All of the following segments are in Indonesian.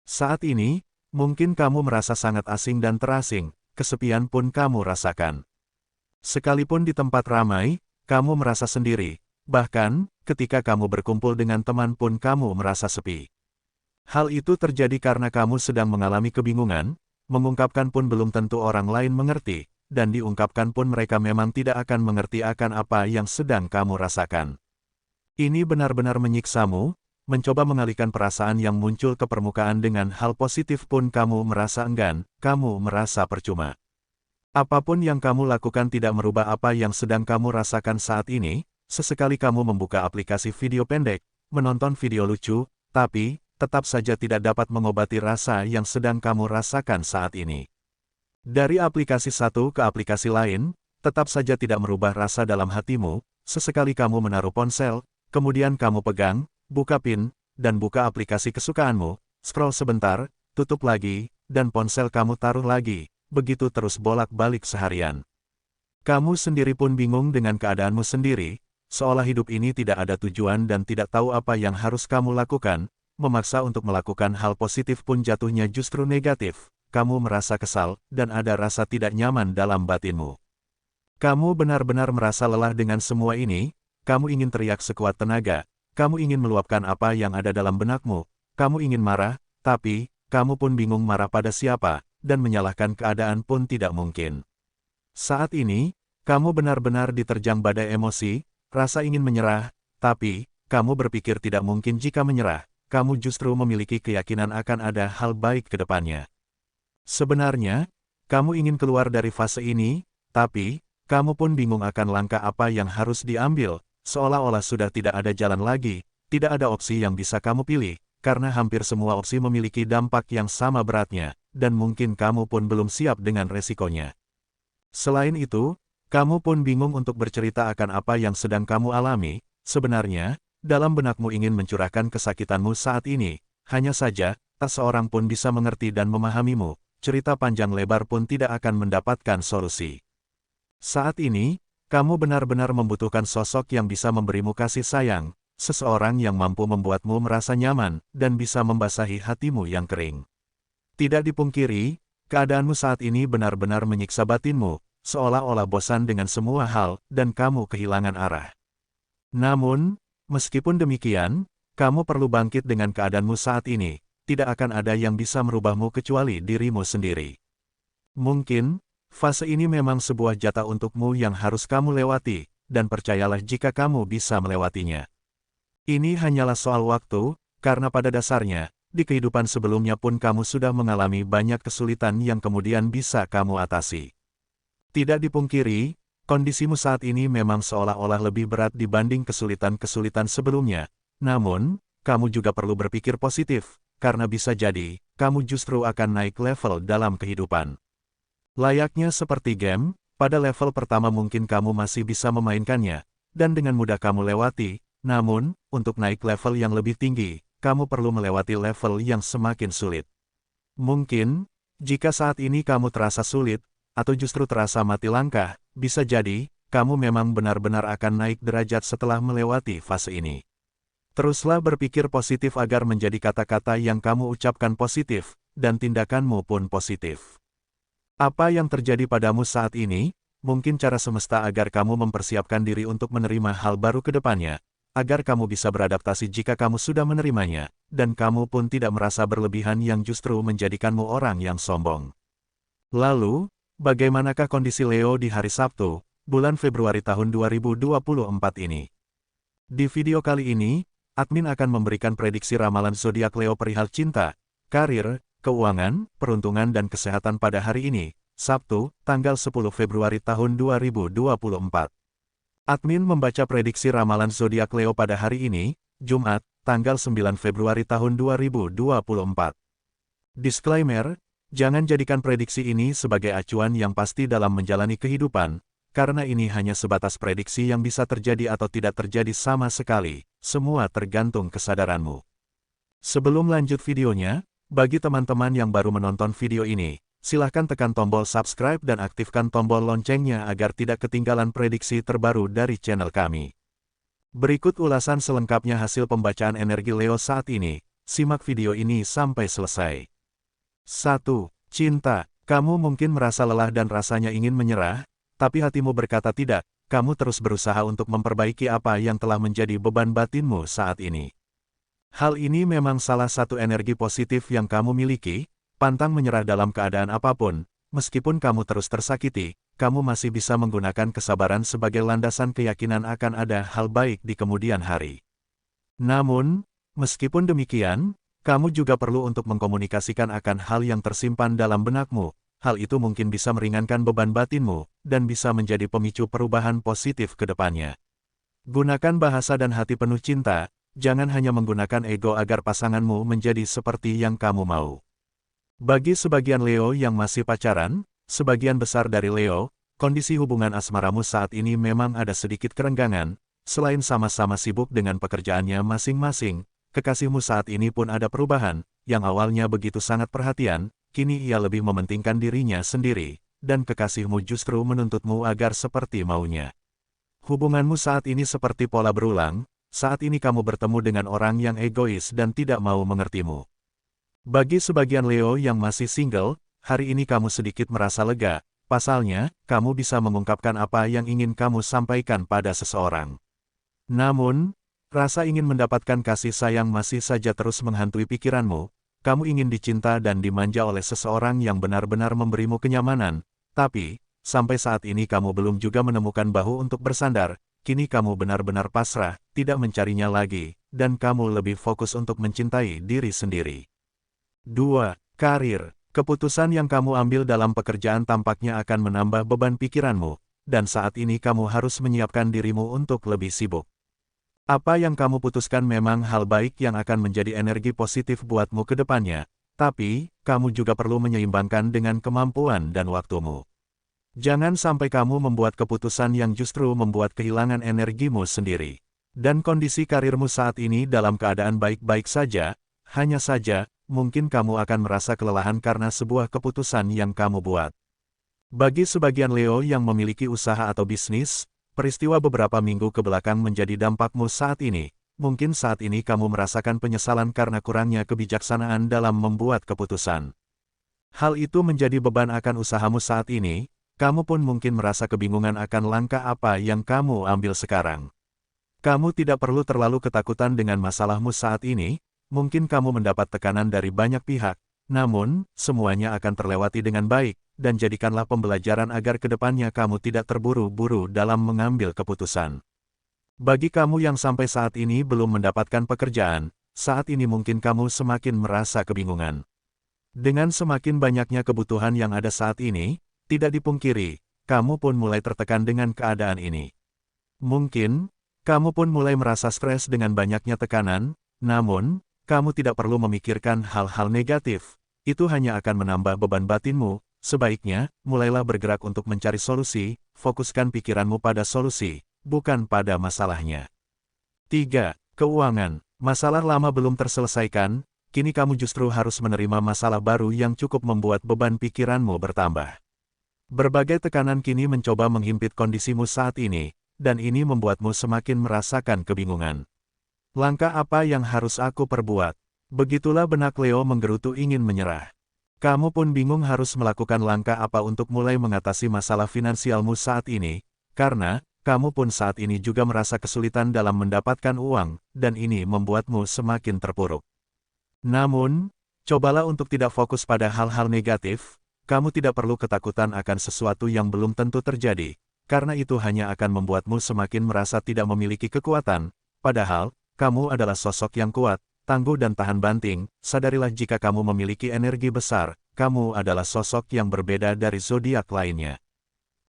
Saat ini, mungkin kamu merasa sangat asing dan terasing, kesepian pun kamu rasakan. Sekalipun di tempat ramai, kamu merasa sendiri, bahkan, ketika kamu berkumpul dengan teman pun kamu merasa sepi. Hal itu terjadi karena kamu sedang mengalami kebingungan, mengungkapkan pun belum tentu orang lain mengerti, dan diungkapkan pun mereka memang tidak akan mengerti akan apa yang sedang kamu rasakan. Ini benar-benar menyiksamu, mencoba mengalihkan perasaan yang muncul ke permukaan dengan hal positif pun kamu merasa enggan, kamu merasa percuma. Apapun yang kamu lakukan tidak merubah apa yang sedang kamu rasakan saat ini, sesekali kamu membuka aplikasi video pendek, menonton video lucu, tapi, tetap saja tidak dapat mengobati rasa yang sedang kamu rasakan saat ini. Dari aplikasi satu ke aplikasi lain, tetap saja tidak merubah rasa dalam hatimu, sesekali kamu menaruh ponsel, kemudian kamu pegang, buka PIN, dan buka aplikasi kesukaanmu, scroll sebentar, tutup lagi, dan ponsel kamu taruh lagi. Begitu terus bolak-balik seharian. Kamu sendiri pun bingung dengan keadaanmu sendiri, seolah hidup ini tidak ada tujuan dan tidak tahu apa yang harus kamu lakukan, memaksa untuk melakukan hal positif pun jatuhnya justru negatif, kamu merasa kesal, dan ada rasa tidak nyaman dalam batinmu. Kamu benar-benar merasa lelah dengan semua ini, kamu ingin teriak sekuat tenaga, kamu ingin meluapkan apa yang ada dalam benakmu, kamu ingin marah, tapi, kamu pun bingung marah pada siapa, dan menyalahkan keadaan pun tidak mungkin. Saat ini, kamu benar-benar diterjang badai emosi, rasa ingin menyerah, tapi, kamu berpikir tidak mungkin jika menyerah, kamu justru memiliki keyakinan akan ada hal baik ke depannya. Sebenarnya, kamu ingin keluar dari fase ini, tapi, kamu pun bingung akan langkah apa yang harus diambil, seolah-olah sudah tidak ada jalan lagi, tidak ada opsi yang bisa kamu pilih, karena hampir semua opsi memiliki dampak yang sama beratnya, dan mungkin kamu pun belum siap dengan resikonya. Selain itu, kamu pun bingung untuk bercerita akan apa yang sedang kamu alami, sebenarnya, dalam benakmu ingin mencurahkan kesakitanmu saat ini, hanya saja, tak seorang pun bisa mengerti dan memahamimu, cerita panjang lebar pun tidak akan mendapatkan solusi. Saat ini, kamu benar-benar membutuhkan sosok yang bisa memberimu kasih sayang, seseorang yang mampu membuatmu merasa nyaman, dan bisa membasahi hatimu yang kering. Tidak dipungkiri, keadaanmu saat ini benar-benar menyiksa batinmu, seolah-olah bosan dengan semua hal, dan kamu kehilangan arah. Namun, meskipun demikian, kamu perlu bangkit dengan keadaanmu saat ini, tidak akan ada yang bisa merubahmu kecuali dirimu sendiri. Mungkin, fase ini memang sebuah jatah untukmu yang harus kamu lewati, dan percayalah jika kamu bisa melewatinya. Ini hanyalah soal waktu, karena pada dasarnya, di kehidupan sebelumnya pun kamu sudah mengalami banyak kesulitan yang kemudian bisa kamu atasi. Tidak dipungkiri, kondisimu saat ini memang seolah-olah lebih berat dibanding kesulitan-kesulitan sebelumnya. Namun, kamu juga perlu berpikir positif, karena bisa jadi, kamu justru akan naik level dalam kehidupan. Layaknya seperti game, pada level pertama mungkin kamu masih bisa memainkannya, dan dengan mudah kamu lewati, namun, untuk naik level yang lebih tinggi, kamu perlu melewati level yang semakin sulit. Mungkin, jika saat ini kamu terasa sulit, atau justru terasa mati langkah, bisa jadi, kamu memang benar-benar akan naik derajat setelah melewati fase ini. Teruslah berpikir positif agar menjadi kata-kata yang kamu ucapkan positif, dan tindakanmu pun positif. Apa yang terjadi padamu saat ini, mungkin cara semesta agar kamu mempersiapkan diri untuk menerima hal baru ke depannya, agar kamu bisa beradaptasi jika kamu sudah menerimanya, dan kamu pun tidak merasa berlebihan yang justru menjadikanmu orang yang sombong. Lalu, bagaimanakah kondisi Leo di hari Sabtu, bulan Februari tahun 2024 ini? Di video kali ini, admin akan memberikan prediksi ramalan zodiak Leo perihal cinta, karir, keuangan, peruntungan dan kesehatan pada hari ini, Sabtu, tanggal 10 Februari tahun 2024. Admin membaca prediksi ramalan zodiak Leo pada hari ini, Jumat, tanggal 9 Februari tahun 2024. Disclaimer, jangan jadikan prediksi ini sebagai acuan yang pasti dalam menjalani kehidupan, karena ini hanya sebatas prediksi yang bisa terjadi atau tidak terjadi sama sekali, semua tergantung kesadaranmu. Sebelum lanjut videonya, bagi teman-teman yang baru menonton video ini, silahkan tekan tombol subscribe dan aktifkan tombol loncengnya agar tidak ketinggalan prediksi terbaru dari channel kami. Berikut ulasan selengkapnya hasil pembacaan energi Leo saat ini, Simak video ini sampai selesai. 1. Cinta. Kamu mungkin merasa lelah dan rasanya ingin menyerah, tapi hatimu berkata tidak. Kamu terus berusaha untuk memperbaiki apa yang telah menjadi beban batinmu saat ini. Hal ini memang salah satu energi positif yang kamu miliki, pantang menyerah dalam keadaan apapun. Meskipun kamu terus tersakiti, kamu masih bisa menggunakan kesabaran sebagai landasan keyakinan akan ada hal baik di kemudian hari. Namun, meskipun demikian, kamu juga perlu untuk mengkomunikasikan akan hal yang tersimpan dalam benakmu. Hal itu mungkin bisa meringankan beban batinmu, dan bisa menjadi pemicu perubahan positif ke depannya. Gunakan bahasa dan hati penuh cinta, jangan hanya menggunakan ego agar pasanganmu menjadi seperti yang kamu mau. Bagi sebagian Leo yang masih pacaran, sebagian besar dari Leo, kondisi hubungan asmaramu saat ini memang ada sedikit kerenggangan. Selain sama-sama sibuk dengan pekerjaannya masing-masing, kekasihmu saat ini pun ada perubahan, yang awalnya begitu sangat perhatian, kini ia lebih mementingkan dirinya sendiri, dan kekasihmu justru menuntutmu agar seperti maunya. Hubunganmu saat ini seperti pola berulang, saat ini kamu bertemu dengan orang yang egois dan tidak mau mengertimu. Bagi sebagian Leo yang masih single, hari ini kamu sedikit merasa lega, pasalnya, kamu bisa mengungkapkan apa yang ingin kamu sampaikan pada seseorang. Namun, rasa ingin mendapatkan kasih sayang masih saja terus menghantui pikiranmu. Kamu ingin dicinta dan dimanja oleh seseorang yang benar-benar memberimu kenyamanan, tapi, sampai saat ini kamu belum juga menemukan bahu untuk bersandar, kini kamu benar-benar pasrah, tidak mencarinya lagi, dan kamu lebih fokus untuk mencintai diri sendiri. 2. Karir. Keputusan yang kamu ambil dalam pekerjaan tampaknya akan menambah beban pikiranmu, dan saat ini kamu harus menyiapkan dirimu untuk lebih sibuk. Apa yang kamu putuskan memang hal baik yang akan menjadi energi positif buatmu ke depannya, tapi, kamu juga perlu menyeimbangkan dengan kemampuan dan waktumu. Jangan sampai kamu membuat keputusan yang justru membuat kehilangan energimu sendiri. Dan kondisi karirmu saat ini dalam keadaan baik-baik saja, hanya saja, mungkin kamu akan merasa kelelahan karena sebuah keputusan yang kamu buat. Bagi sebagian Leo yang memiliki usaha atau bisnis, peristiwa beberapa minggu ke belakang menjadi dampakmu saat ini. Mungkin saat ini kamu merasakan penyesalan karena kurangnya kebijaksanaan dalam membuat keputusan. Hal itu menjadi beban akan usahamu saat ini, kamu pun mungkin merasa kebingungan akan langkah apa yang kamu ambil sekarang. Kamu tidak perlu terlalu ketakutan dengan masalahmu saat ini, mungkin kamu mendapat tekanan dari banyak pihak, namun, semuanya akan terlewati dengan baik, dan jadikanlah pembelajaran agar kedepannya kamu tidak terburu-buru dalam mengambil keputusan. Bagi kamu yang sampai saat ini belum mendapatkan pekerjaan, saat ini mungkin kamu semakin merasa kebingungan. Dengan semakin banyaknya kebutuhan yang ada saat ini, tidak dipungkiri, kamu pun mulai tertekan dengan keadaan ini. Mungkin, kamu pun mulai merasa stres dengan banyaknya tekanan, namun, kamu tidak perlu memikirkan hal-hal negatif. Itu hanya akan menambah beban batinmu. Sebaiknya, mulailah bergerak untuk mencari solusi, fokuskan pikiranmu pada solusi, bukan pada masalahnya. 3. Keuangan. Masalah lama belum terselesaikan, kini kamu justru harus menerima masalah baru yang cukup membuat beban pikiranmu bertambah. Berbagai tekanan kini mencoba menghimpit kondisimu saat ini, dan ini membuatmu semakin merasakan kebingungan. Langkah apa yang harus aku perbuat? Begitulah benak Leo menggerutu ingin menyerah. Kamu pun bingung harus melakukan langkah apa untuk mulai mengatasi masalah finansialmu saat ini, karena, kamu pun saat ini juga merasa kesulitan dalam mendapatkan uang, dan ini membuatmu semakin terpuruk. Namun, cobalah untuk tidak fokus pada hal-hal negatif, kamu tidak perlu ketakutan akan sesuatu yang belum tentu terjadi, karena itu hanya akan membuatmu semakin merasa tidak memiliki kekuatan, padahal, kamu adalah sosok yang kuat, tangguh dan tahan banting. Sadarilah jika kamu memiliki energi besar, kamu adalah sosok yang berbeda dari zodiak lainnya.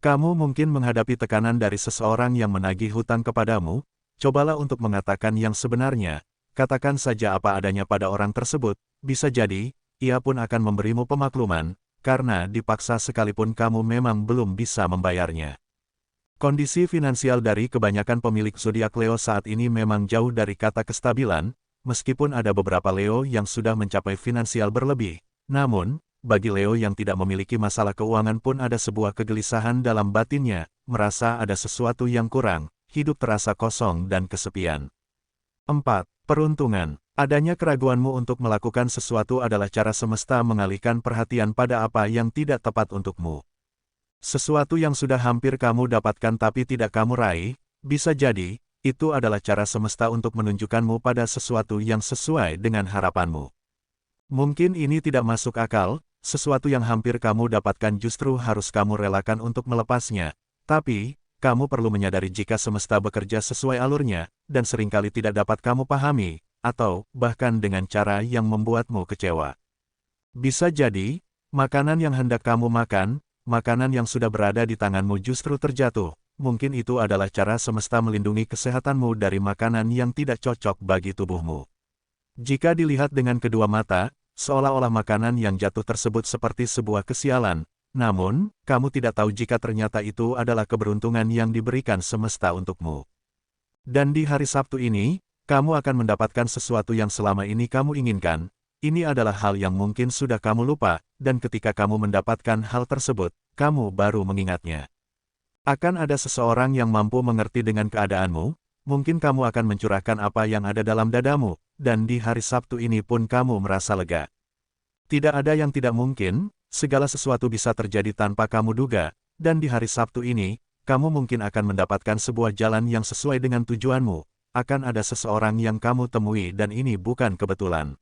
Kamu mungkin menghadapi tekanan dari seseorang yang menagih hutang kepadamu, cobalah untuk mengatakan yang sebenarnya, katakan saja apa adanya pada orang tersebut, bisa jadi, ia pun akan memberimu pemakluman, karena dipaksa sekalipun kamu memang belum bisa membayarnya. Kondisi finansial dari kebanyakan pemilik zodiak Leo saat ini memang jauh dari kata kestabilan, meskipun ada beberapa Leo yang sudah mencapai finansial berlebih. Namun, bagi Leo yang tidak memiliki masalah keuangan pun ada sebuah kegelisahan dalam batinnya, merasa ada sesuatu yang kurang, hidup terasa kosong dan kesepian. 4. Peruntungan. Adanya keraguanmu untuk melakukan sesuatu adalah cara semesta mengalihkan perhatian pada apa yang tidak tepat untukmu. Sesuatu yang sudah hampir kamu dapatkan tapi tidak kamu raih, bisa jadi, itu adalah cara semesta untuk menunjukkanmu pada sesuatu yang sesuai dengan harapanmu. Mungkin ini tidak masuk akal, sesuatu yang hampir kamu dapatkan justru harus kamu relakan untuk melepasnya, tapi, kamu perlu menyadari jika semesta bekerja sesuai alurnya, dan seringkali tidak dapat kamu pahami, atau bahkan dengan cara yang membuatmu kecewa. Bisa jadi, makanan yang hendak kamu makan, makanan yang sudah berada di tanganmu justru terjatuh. Mungkin itu adalah cara semesta melindungi kesehatanmu dari makanan yang tidak cocok bagi tubuhmu. Jika dilihat dengan kedua mata, seolah-olah makanan yang jatuh tersebut seperti sebuah kesialan, namun, kamu tidak tahu jika ternyata itu adalah keberuntungan yang diberikan semesta untukmu. Dan di hari Sabtu ini, kamu akan mendapatkan sesuatu yang selama ini kamu inginkan. Ini adalah hal yang mungkin sudah kamu lupa, dan ketika kamu mendapatkan hal tersebut, kamu baru mengingatnya. Akan ada seseorang yang mampu mengerti dengan keadaanmu, mungkin kamu akan mencurahkan apa yang ada dalam dadamu, dan di hari Sabtu ini pun kamu merasa lega. Tidak ada yang tidak mungkin, segala sesuatu bisa terjadi tanpa kamu duga, dan di hari Sabtu ini, kamu mungkin akan mendapatkan sebuah jalan yang sesuai dengan tujuanmu. Akan ada seseorang yang kamu temui dan ini bukan kebetulan.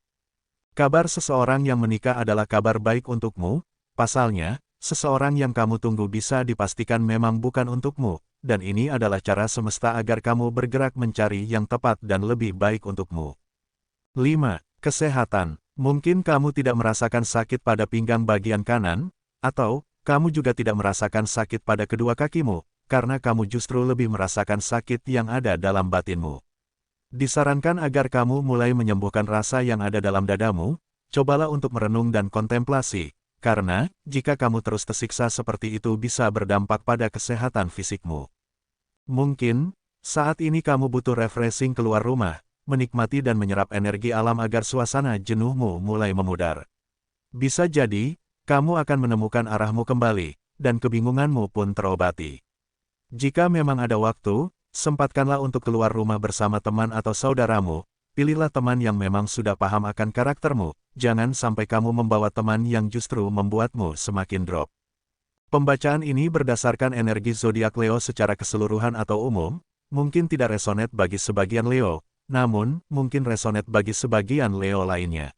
Kabar seseorang yang menikah adalah kabar baik untukmu, pasalnya, seseorang yang kamu tunggu bisa dipastikan memang bukan untukmu, dan ini adalah cara semesta agar kamu bergerak mencari yang tepat dan lebih baik untukmu. 5. Kesehatan. Mungkin kamu tidak merasakan sakit pada pinggang bagian kanan, atau, kamu juga tidak merasakan sakit pada kedua kakimu, karena kamu justru lebih merasakan sakit yang ada dalam batinmu. Disarankan agar kamu mulai menyembuhkan rasa yang ada dalam dadamu, cobalah untuk merenung dan kontemplasi, karena, jika kamu terus tersiksa seperti itu bisa berdampak pada kesehatan fisikmu. Mungkin, saat ini kamu butuh refreshing keluar rumah, menikmati dan menyerap energi alam agar suasana jenuhmu mulai memudar. Bisa jadi, kamu akan menemukan arahmu kembali, dan kebingunganmu pun terobati. Jika memang ada waktu, sempatkanlah untuk keluar rumah bersama teman atau saudaramu, pilihlah teman yang memang sudah paham akan karaktermu, jangan sampai kamu membawa teman yang justru membuatmu semakin drop. Pembacaan ini berdasarkan energi zodiak Leo secara keseluruhan atau umum, mungkin tidak resonate bagi sebagian Leo, namun, mungkin resonate bagi sebagian Leo lainnya.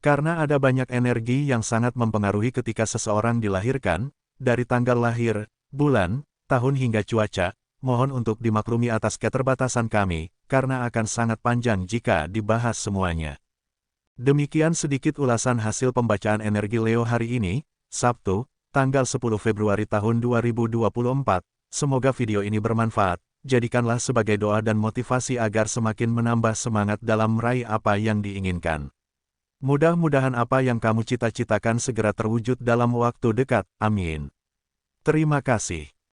Karena ada banyak energi yang sangat mempengaruhi ketika seseorang dilahirkan, dari tanggal lahir, bulan, tahun hingga cuaca, mohon untuk dimaklumi atas keterbatasan kami, karena akan sangat panjang jika dibahas semuanya. Demikian sedikit ulasan hasil pembacaan energi Leo hari ini, Sabtu, tanggal 10 Februari tahun 2024. Semoga video ini bermanfaat, jadikanlah sebagai doa dan motivasi agar semakin menambah semangat dalam meraih apa yang diinginkan. Mudah-mudahan apa yang kamu cita-citakan segera terwujud dalam waktu dekat, amin. Terima kasih.